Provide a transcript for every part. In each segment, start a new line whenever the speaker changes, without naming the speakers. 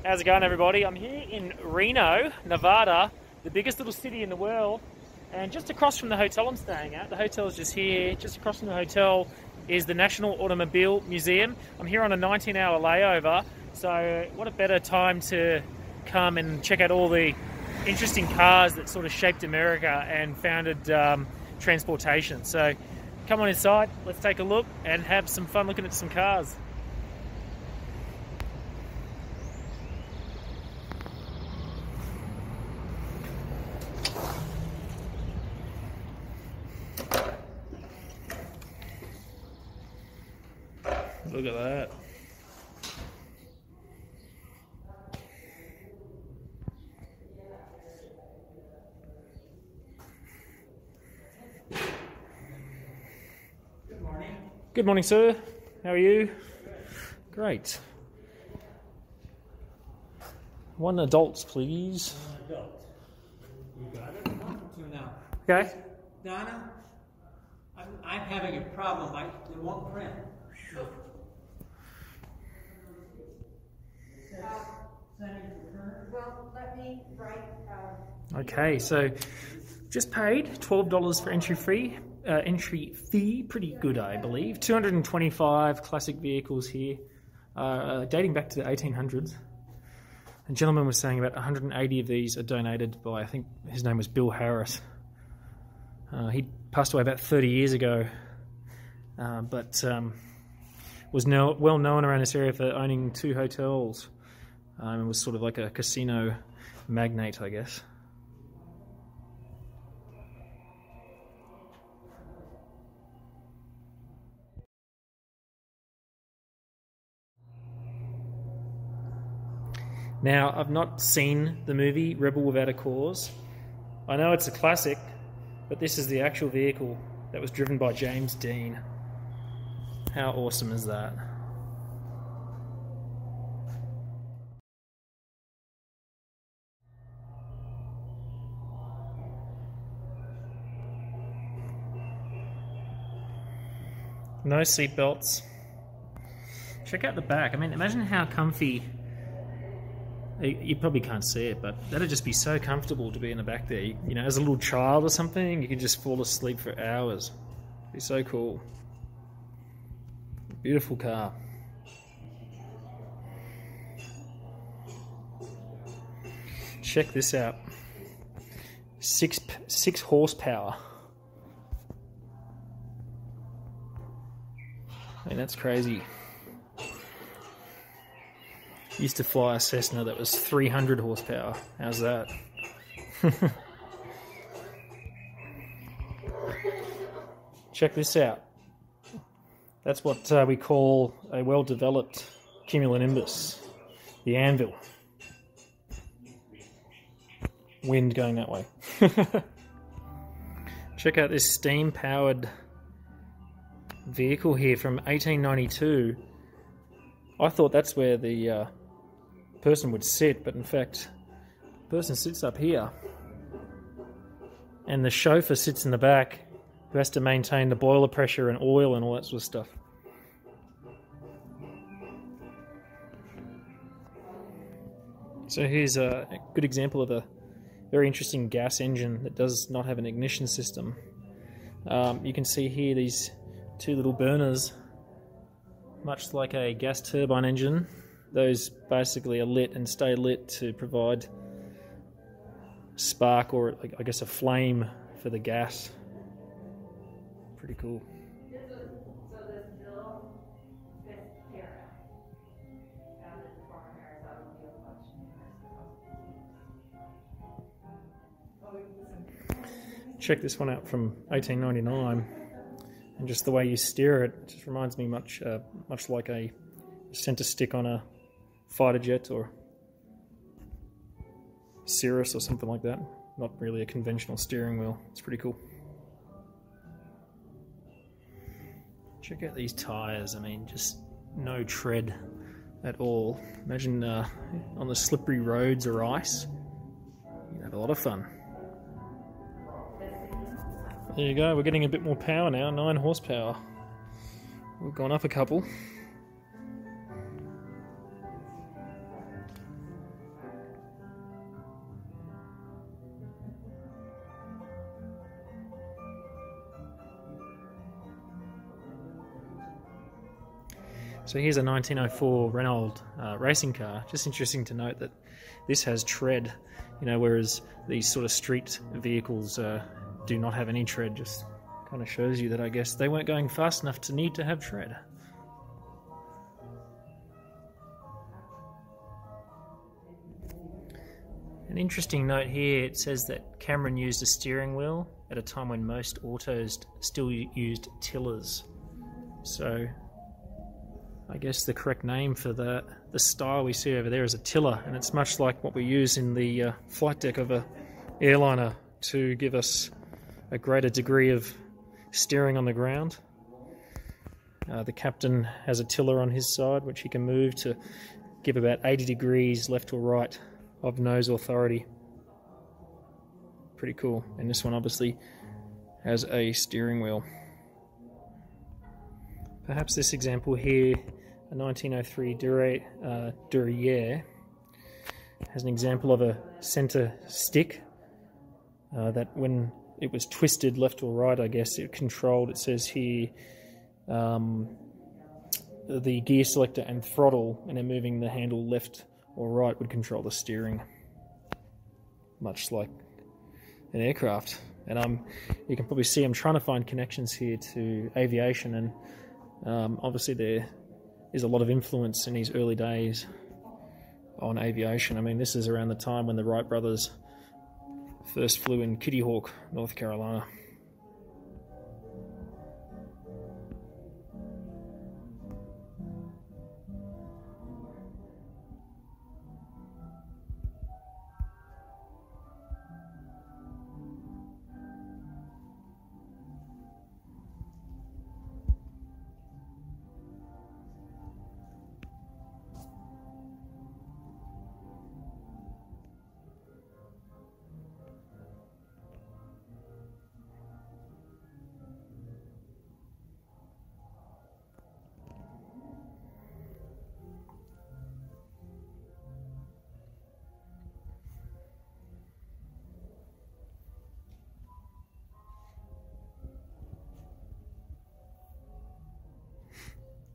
How's it going, everybody? I'm here in Reno, Nevada, the biggest little city in the world, and just across from the hotel I'm staying at. The hotel is just here. Just across from the hotel is the National Automobile Museum. I'm here on a 19-hour layover, so what a better time to come and check out all the interesting cars that sort of shaped America and founded transportation. So come on inside, let's take a look and have some fun looking at some cars. Look at that.
Good morning.
Good morning, sir. How are you? Great. One adult, please.
One adult. You got it? One or two now.
Okay.
Donna, I'm having a problem. They won't print.
Well, let me write.
Okay, so just paid $12 for entry fee. Pretty good, I believe. 225 classic vehicles here, dating back to the 1800s. A gentleman was saying about 180 of these are donated by, I think his name was Bill Harrah. He passed away about 30 years ago, but was well known around this area for owning 2 hotels. And was sort of like a casino magnate, I guess. Now, I've not seen the movie Rebel Without a Cause. I know it's a classic, but this is the actual vehicle that was driven by James Dean. How awesome is that? No seat belts. Check out the back. I mean, imagine how comfy. You probably can't see it, but that'd just be so comfortable to be in the back there. You know, as a little child or something, you could just fall asleep for hours. It'd be so cool. Beautiful car. Check this out. 6 horsepower. I mean, that's crazy. Used to fly a Cessna that was 300 horsepower. How's that? Check this out. That's what we call a well-developed cumulonimbus. The anvil. Wind going that way. Check out this steam-powered vehicle here from 1892. I thought that's where the person would sit, but in fact the person sits up here and the chauffeur sits in the back, who has to maintain the boiler pressure and oil and all that sort of stuff. So here's a good example of a very interesting gas engine that does not have an ignition system. You can see here these 2 little burners, much like a gas turbine engine. Those basically are lit and stay lit to provide spark, or I guess a flame for the gas. Pretty cool.
So this hill is Harrah. Founded the former Harrah's automobile collection.
Check this one out from 1899. And just the way you steer it just reminds me much like a center stick on a fighter jet or Cirrus or something like that. Not really a conventional steering wheel. It's pretty cool. Check out these tires. I mean, just no tread at all. Imagine on the slippery roads or ice. You'd have a lot of fun. There you go, we're getting a bit more power now, 9 horsepower. We've gone up a couple. So here's a 1904 Renault racing car. Just interesting to note that this has tread, whereas these sort of street vehicles do not have any tread. Just kind of shows you that I guess they weren't going fast enough to need to have tread. An interesting note here, it says that Cameron used a steering wheel at a time when most autos still used tillers. So I guess the correct name for the style we see over there is a tiller, and it's much like what we use in the flight deck of a airliner to give us a greater degree of steering on the ground. The captain has a tiller on his side which he can move to give about 80 degrees left or right of nose authority. Pretty cool. And this one obviously has a steering wheel. Perhaps this example here, a 1903 Durriere, has an example of a center stick that when it was twisted left or right, I guess it controlled, it says here, the gear selector and throttle, and then moving the handle left or right would control the steering, much like an aircraft. And you can probably see I'm trying to find connections here to aviation, and obviously there is a lot of influence in these early days on aviation. I mean, this is around the time when the Wright brothers first flew in Kitty Hawk, North Carolina.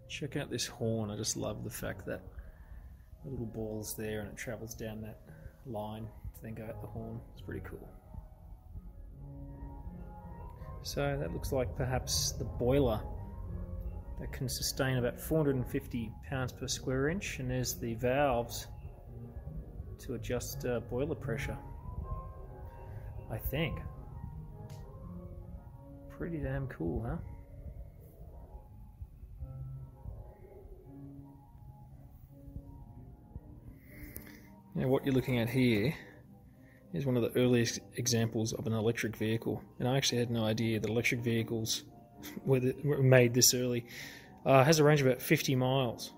Check out this horn. I just love the fact that the little ball's there and it travels down that line to then go at the horn. It's pretty cool. So that looks like perhaps the boiler that can sustain about 450 pounds per square inch, and there's the valves to adjust boiler pressure, I think. Pretty damn cool, huh? Now what you're looking at here is one of the earliest examples of an electric vehicle, and I actually had no idea that electric vehicles were made this early. Has a range of about 50 miles.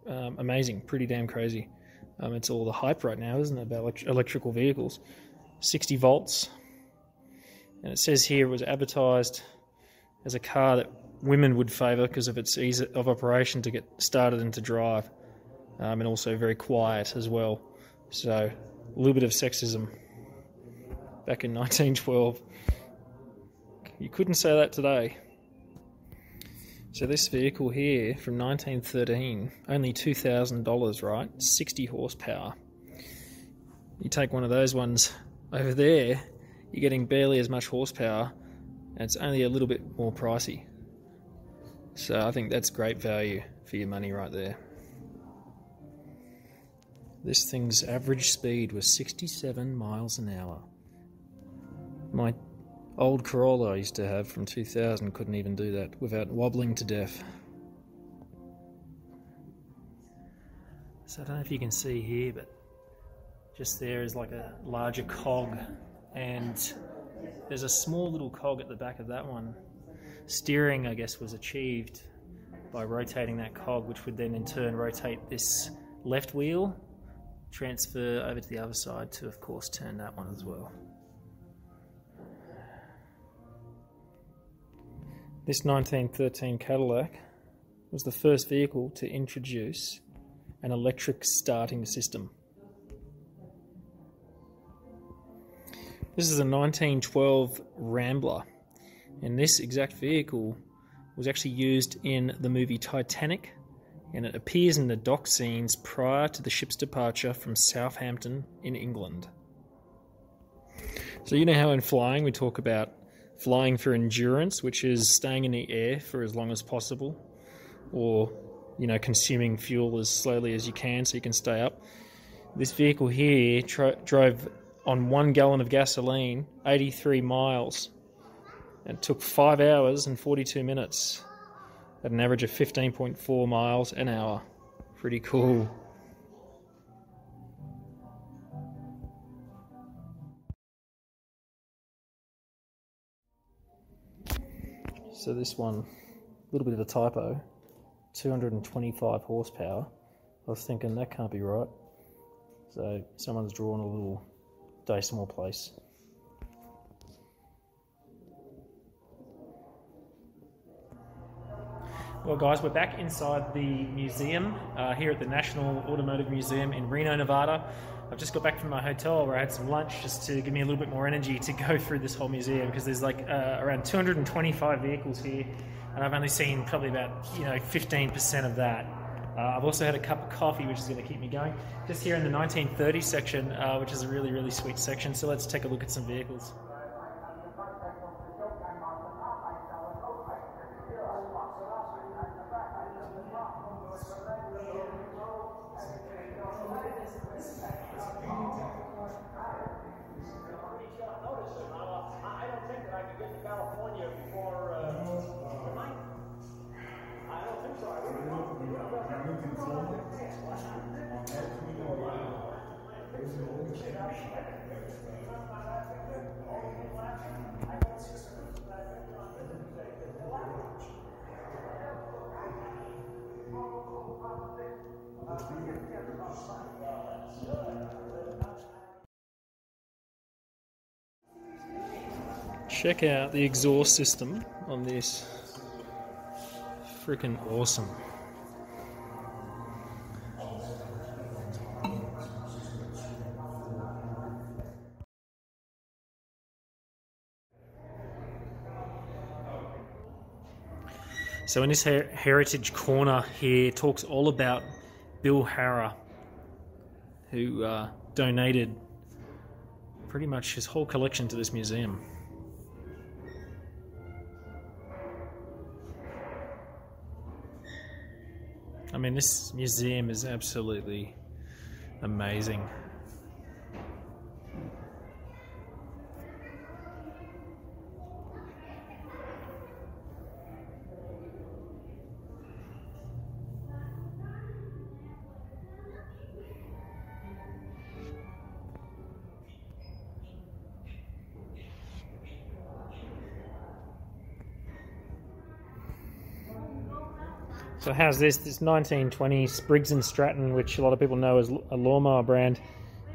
Amazing, pretty damn crazy. It's all the hype right now, isn't it, about electrical vehicles. 60 volts, and it says here it was advertised as a car that women would favour because of its ease of operation to get started and to drive. And also very quiet as well. So a little bit of sexism back in 1912. You couldn't say that today. So this vehicle here from 1913, only $2,000, right? 60 horsepower. You take one of those ones over there, you're getting barely as much horsepower, and it's only a little bit more pricey. So I think that's great value for your money right there. This thing's average speed was 67 miles an hour. My old Corolla I used to have from 2000 couldn't even do that without wobbling to death. So I don't know if you can see here, but just there is like a larger cog, and there's a small little cog at the back of that one. Steering, I guess, was achieved by rotating that cog, which would then in turn rotate this left wheel, transfer over to the other side to, of course, turn that one as well. This 1913 Cadillac was the first vehicle to introduce an electric starting system. This is a 1912 Rambler, and this exact vehicle was actually used in the movie Titanic and it appears in the dock scenes prior to the ship's departure from Southampton in England. So you know how in flying we talk about flying for endurance, which is staying in the air for as long as possible, or consuming fuel as slowly as you can so you can stay up. This vehicle here drove on 1 gallon of gasoline 83 miles. It took 5 hours and 42 minutes at an average of 15.4 miles an hour. Pretty cool. So this one, a little bit of a typo, 225 horsepower. I was thinking that can't be right. So someone's drawn a little decimal place. Well guys, we're back inside the museum here at the National Automotive Museum in Reno, Nevada. I've just got back from my hotel where I had some lunch just to give me a little bit more energy to go through this whole museum, because there's like around 225 vehicles here, and I've only seen probably about 15% of that. I've also had a cup of coffee, which is going to keep me going. Just here in the 1930s section, which is a really, really sweet section. So let's take a look at some vehicles. Check out the exhaust system on this. Freaking awesome. So in this heritage corner here, talks all about Bill Harrah, who donated pretty much his whole collection to this museum. I mean, this museum is absolutely amazing. So how's this? This 1920 Spriggs & Stratton, which a lot of people know as a lawnmower brand.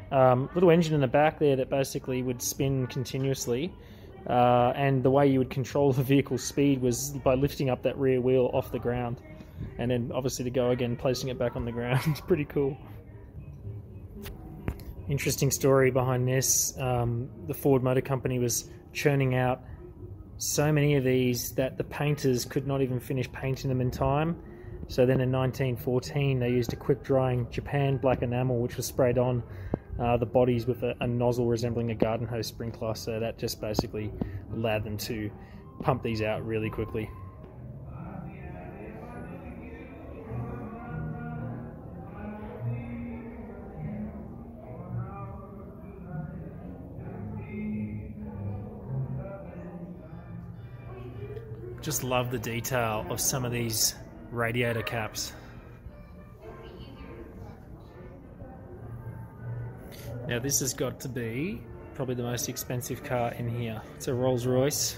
Little engine in the back there that basically would spin continuously. And the way you would control the vehicle's speed was by lifting up that rear wheel off the ground. And then obviously to go again, placing it back on the ground. It's pretty cool. Interesting story behind this. The Ford Motor Company was churning out so many of these that the painters could not even finish painting them in time. So then in 1914 they used a quick drying Japan black enamel, which was sprayed on the bodies with a nozzle resembling a garden hose sprinkler. So that just basically allowed them to pump these out really quickly. Just love the detail of some of these radiator caps. Now this has got to be probably the most expensive car in here. It's a Rolls Royce.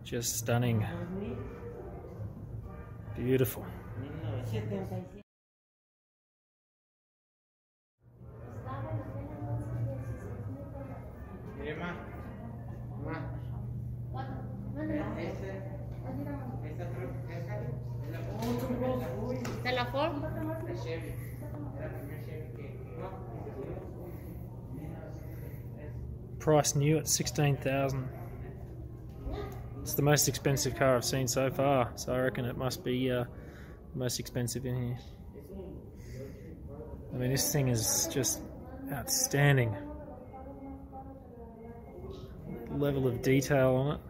Just stunning. Beautiful.
¿De la Ford?
Price new at $16,000. It's the most expensive car I've seen so far, so I reckon it must be Most expensive in here. I mean, this thing is just outstanding. Level of detail on it.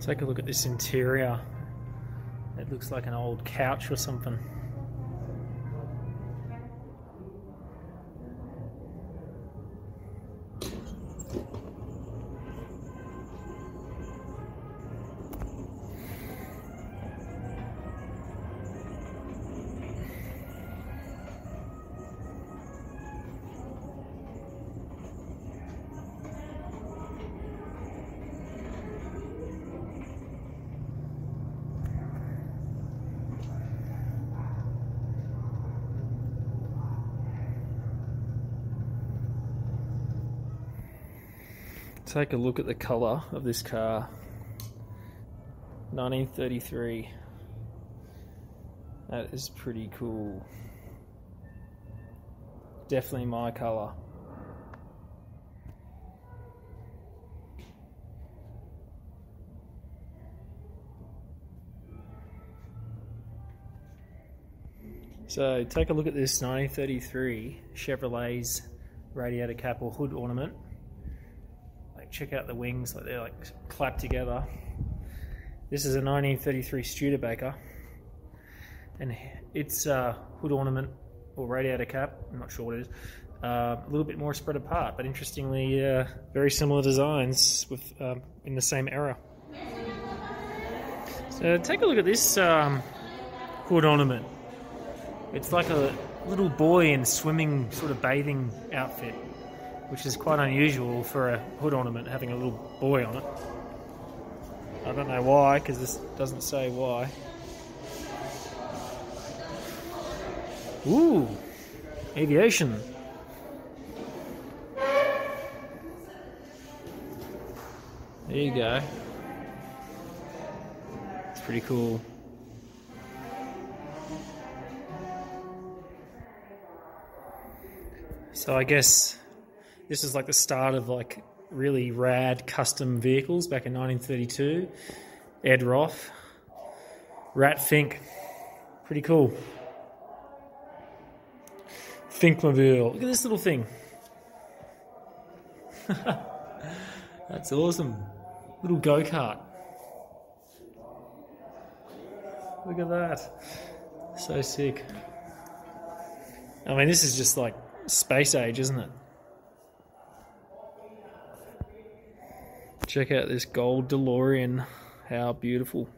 Take a look at this interior. It looks like an old couch or something. Take a look at the colour of this car. 1933. That is pretty cool. Definitely my colour. So take a look at this 1933 Chevrolet's radiator cap or hood ornament. Check out the wings, like they're like clapped together. This is a 1933 Studebaker, and its hood ornament or radiator cap, I'm not sure what it is, a little bit more spread apart, but interestingly very similar designs with in the same era. So take a look at this hood ornament. It's like a little boy in swimming sort of bathing outfit, which is quite unusual for a hood ornament having a little boy on it. I don't know why, because this doesn't say why. Ooh, aviation. There you go. It's pretty cool. So I guess this is like the start of like really rad custom vehicles back in 1932. Ed Roth, Rat Fink, pretty cool. Finkmobile, look at this little thing. That's awesome. Little go-kart. Look at that. So sick. I mean, this is just like space age, isn't it? Check out this gold DeLorean. How beautiful.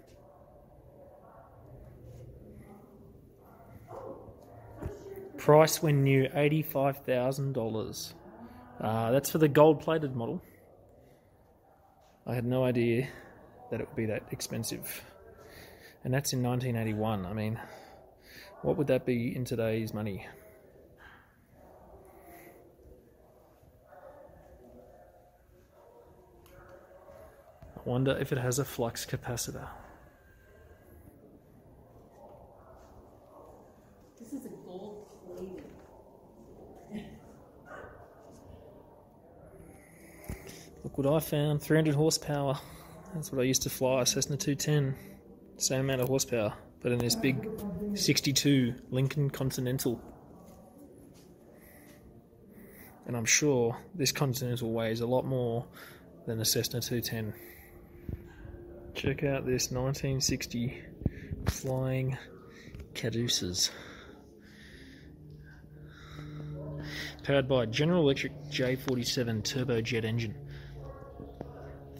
Price when new, $85,000. That's for the gold-plated model. I had no idea that it would be that expensive. And that's in 1981. I mean, what would that be in today's money? I wonder if it has a flux capacitor.
This is a gold plated.
Look what I found, 300 horsepower. That's what I used to fly, a Cessna 210. Same amount of horsepower, but in this big 62 Lincoln Continental. And I'm sure this Continental weighs a lot more than the Cessna 210. Check out this 1960 Flying Caduceus. Powered by a General Electric J47 turbojet engine.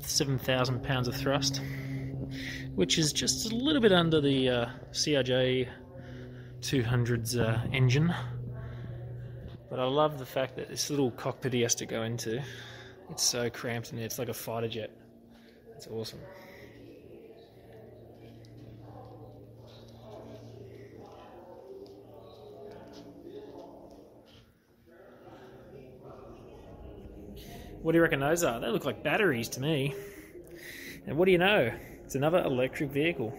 7,000 pounds of thrust, which is just a little bit under the CRJ 200's engine. But I love the fact that this little cockpit he has to go into, it's so cramped in there, it's like a fighter jet. It's awesome. What do you reckon those are? They look like batteries to me. And what do you know? It's another electric vehicle.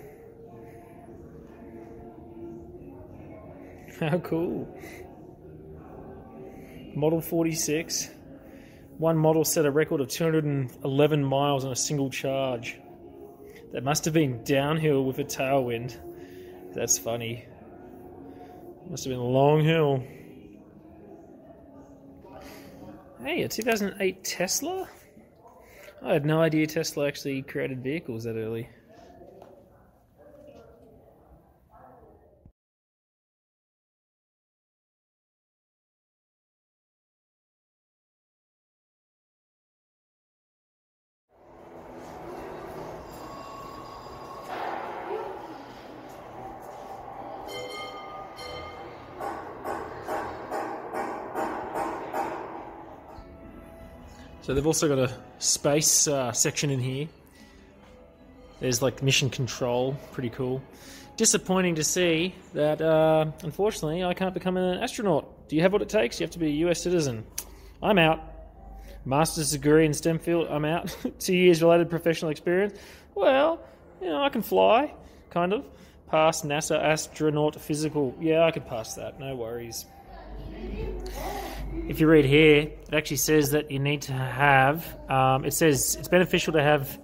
How cool. Model 46. One model set a record of 211 miles on a single charge. That must have been downhill with a tailwind. That's funny. Must have been a long hill. Hey, a 2008 Tesla? I had no idea Tesla actually created vehicles that early. So they've also got a space section in here. There's like mission control, pretty cool. Disappointing to see that, unfortunately, I can't become an astronaut. Do you have what it takes? You have to be a US citizen. I'm out. Master's degree in STEM field, I'm out. 2 years related professional experience. Well, you know, I can fly, kind of. Pass NASA astronaut physical. Yeah, I could pass that, no worries. If you read here, it actually says that you need to have, it says it's beneficial to have,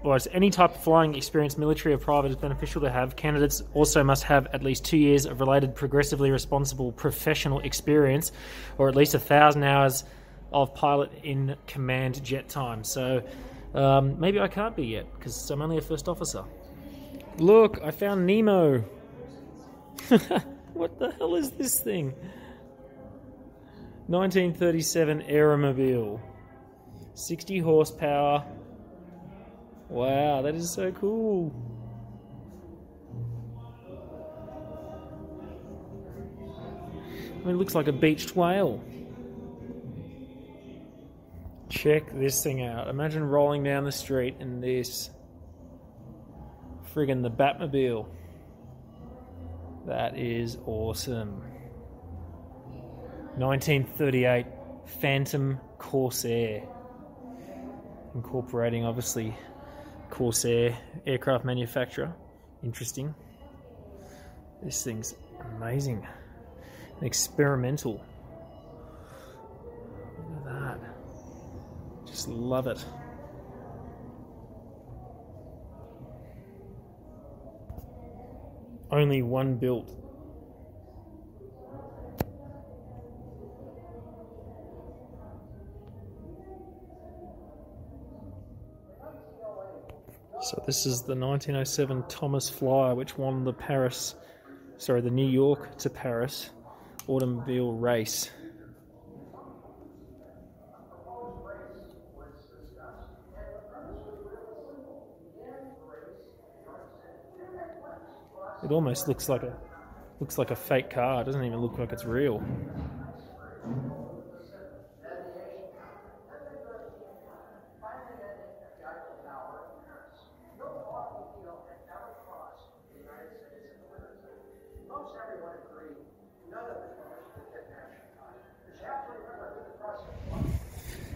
or it's any type of flying experience, military or private, is beneficial to have. Candidates also must have at least 2 years of related progressively responsible professional experience, or at least 1,000 hours of pilot in command jet time. So maybe I can't be yet, because I'm only a first officer. Look, I found Nemo. What the hell is this thing? 1937 Aeromobile. 60 horsepower. Wow, that is so cool. I mean, it looks like a beached whale. Check this thing out. Imagine rolling down the street in this. Friggin' the Batmobile. That is awesome. 1938 Phantom Corsair. Incorporating, obviously, Corsair aircraft manufacturer. Interesting. This thing's amazing. Experimental. Look at that. Just love it. Only one built. So this is the 1907 Thomas Flyer, which won the New York to Paris automobile race. It almost looks like a fake car. It doesn't even look like it's real.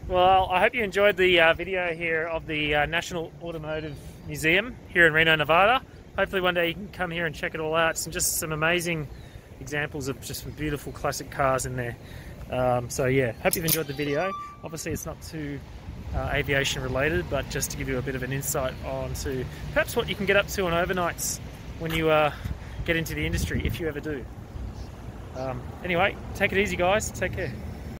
Well, I hope you enjoyed the video here of the National Automotive Museum here in Reno, Nevada. Hopefully one day you can come here and check it all out. Some amazing examples of just some beautiful classic cars in there. So yeah, hope you've enjoyed the video. Obviously it's not too aviation related, but just to give you a bit of an insight onto perhaps what you can get up to on overnights when you get into the industry, if you ever do. Anyway, take it easy guys, take care.